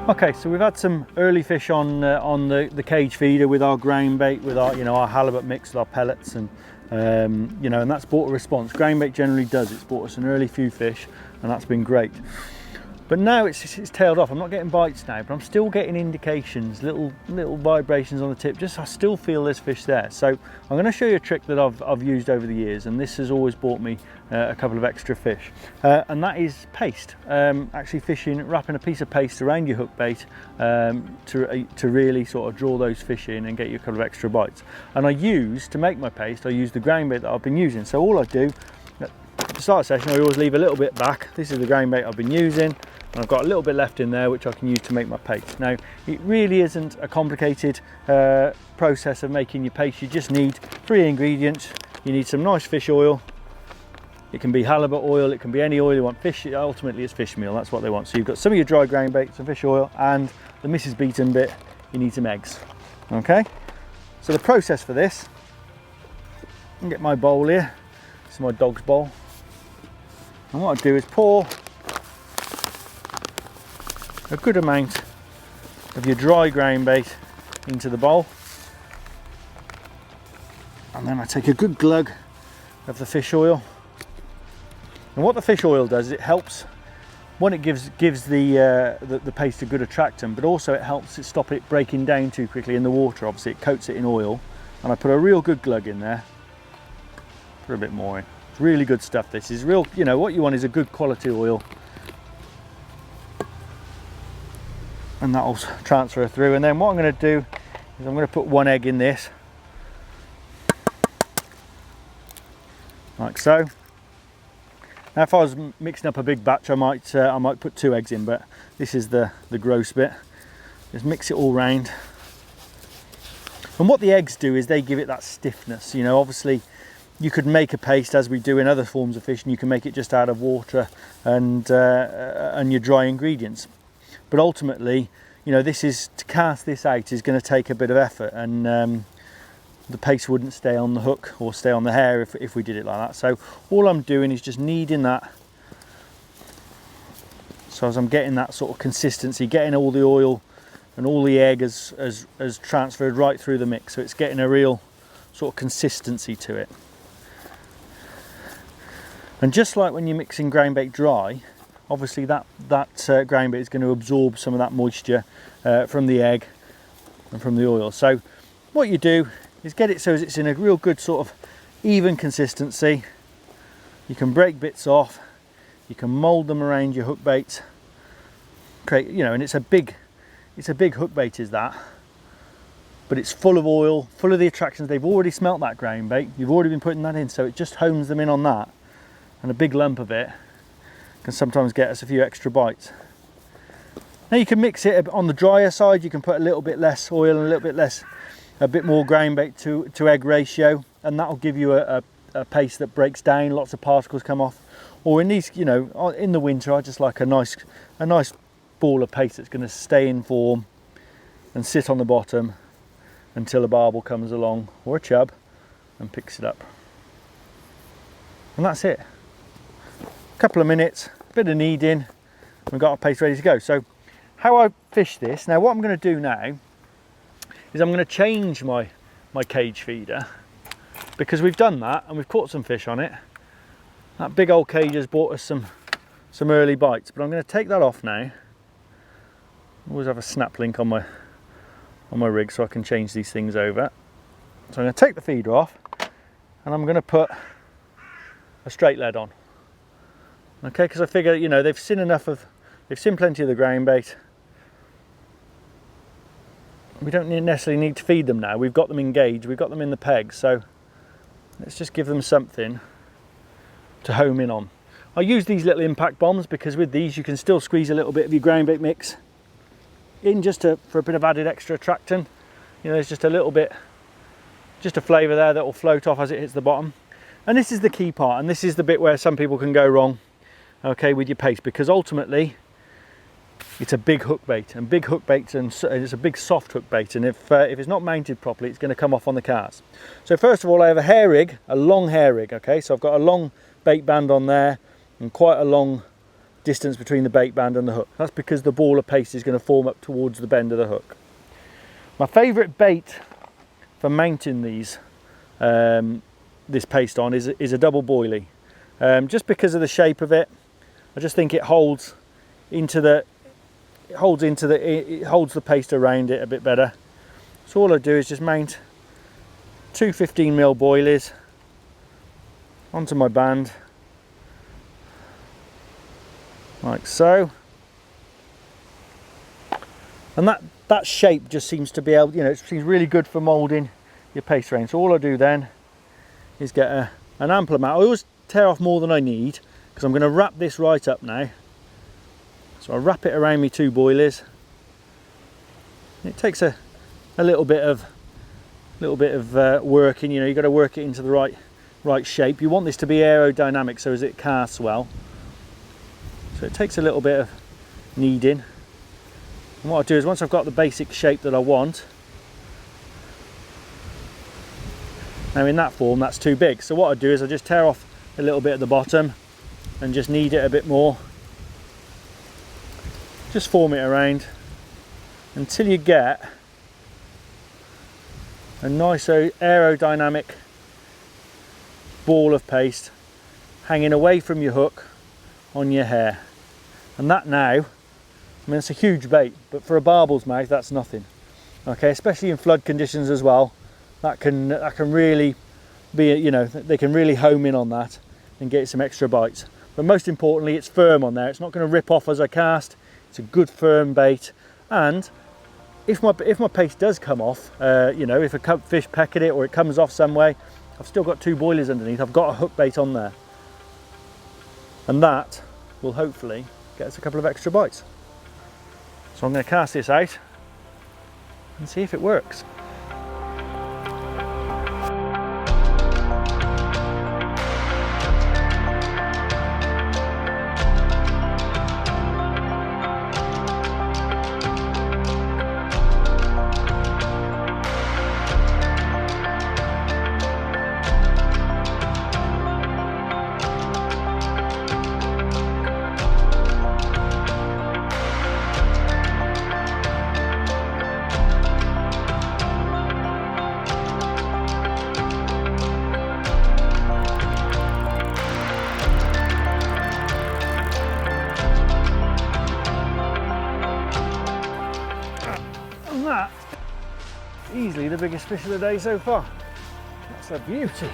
Okay, so we've had some early fish on the cage feeder with our grain bait, with our our halibut mix with our pellets, and and that's brought a response. Grain bait generally does. It's brought us an early few fish, and that's been great. But now it's tailed off. I'm not getting bites now, but I'm still getting indications, little vibrations on the tip. Just I still feel there's fish there. So I'm going to show you a trick that I've used over the years, and this has always brought me a couple of extra fish, and that is paste. Actually wrapping a piece of paste around your hook bait to really sort of draw those fish in and get you a couple of extra bites. And to make my paste, I use the grain bait that I've been using. So all I do at the start of the session, I always leave a little bit back. This is the grain bait I've been using. And I've got a little bit left in there which I can use to make my paste. Now, it really isn't a complicated process of making your paste. You just need 3 ingredients. You need some nice fish oil. It can be halibut oil, it can be any oil you want. Fish, ultimately it's fish meal, that's what they want. So you've got some of your dry grain bait, some fish oil, and the Mrs. Beaton bit, you need some eggs. Okay? So the process for this, I can get my bowl here. This is my dog's bowl. And what I do is pour a good amount of your dry grain bait into the bowl, and then I take a good glug of the fish oil. And what the fish oil does is it helps, one, it gives the paste a good attractant, but also it helps it stop it breaking down too quickly in the water. Obviously it coats it in oil, and I put a real good glug in there. Put a bit more in. It's really good stuff. This is real, what you want is a good quality oil. And that'll transfer through. And then what I'm going to do is I'm going to put 1 egg in this, like so. Now if I was mixing up a big batch, I might put 2 eggs in, but this is the gross bit. Just mix it all round. And what the eggs do is they give it that stiffness. Obviously you could make a paste, as we do in other forms of fish, and you can make it just out of water and your dry ingredients. But ultimately, to cast this out is going to take a bit of effort, and the paste wouldn't stay on the hook or stay on the hair if we did it like that. So all I'm doing is just kneading that. So as I'm getting that sort of consistency, getting all the oil and all the egg as transferred right through the mix. So it's getting a real sort of consistency to it. And just like when you're mixing grain bait dry, obviously that grain bait is going to absorb some of that moisture from the egg and from the oil. So what you do is get it so it's in a real good sort of even consistency. You can break bits off, you can mould them around your hook bait, create, and it's a big hook bait is that, but it's full of oil, full of the attractions. They've already smelt that grain bait, you've already been putting that in, so it just hones them in on that, and a big lump of it can sometimes get us a few extra bites. Now you can mix it on the drier side. You can put a little bit less oil and a bit more grain bait to egg ratio, and that'll give you a paste that breaks down, lots of particles come off. Or in these, in the winter, I just like a nice ball of paste that's going to stay in form and sit on the bottom until a barbel comes along or a chub and picks it up. And that's it. A couple of minutes, bit of kneading, we've got our paste ready to go. So how I fish this, now what I'm going to do now is I'm going to change my cage feeder, because we've done that and we've caught some fish on it. That big old cage has brought us some early bites, but I'm going to take that off now. I always have a snap link on my rig so I can change these things over. So I'm going to take the feeder off and I'm going to put a straight lead on. Okay, because I figure, they've seen plenty of the grain bait. We don't necessarily need to feed them now. We've got them engaged, we've got them in the peg, so let's just give them something to home in on. I use these little impact bombs because with these you can still squeeze a little bit of your grain bait mix in just for a bit of added extra attractant. There's just a little bit, just a flavour there that will float off as it hits the bottom. And this is the key part, and this is the bit where some people can go wrong, okay, with your paste, because ultimately it's a big hook bait, and big hook baits, and it's a big soft hook bait, and if it's not mounted properly, it's going to come off on the cast. So first of all, I have a hair rig, a long hair rig. Okay, so I've got a long bait band on there and quite a long distance between the bait band and the hook. That's because the ball of paste is going to form up towards the bend of the hook. My favourite bait for mounting these this paste on is a double boilie, just because of the shape of it. I just think it holds the paste around it a bit better. So all I do is just mount two 15mm boilies onto my band, like so, and that shape just seems to be able, you know, it seems really good for moulding your paste around. So all I do then is get an ample amount. I always tear off more than I need because I'm going to wrap this right up now. So I wrap it around me two boilies. It takes a little bit of working. You know, you've got to work it into the right shape. You want this to be aerodynamic so as it casts well. So it takes a little bit of kneading. And what I do is, once I've got the basic shape that I want, now in that form that's too big, so what I do is I just tear off a little bit at the bottom and just knead it a bit more. Just form it around until you get a nice aerodynamic ball of paste hanging away from your hook on your hair. And that now, I mean, it's a huge bait, but for a barbel's mouth that's nothing. Okay, especially in flood conditions as well, that can really be, you know, they can really home in on that and get some extra bites. But most importantly, it's firm on there. It's not going to rip off as I cast. It's a good firm bait, and if my paste does come off, you know, if a fish peck at it or it comes off some way, I've still got two boilies underneath. I've got a hook bait on there, and that will hopefully get us a couple of extra bites. So I'm going to cast this out and see if it works. And that, easily the biggest fish of the day so far. That's a beauty.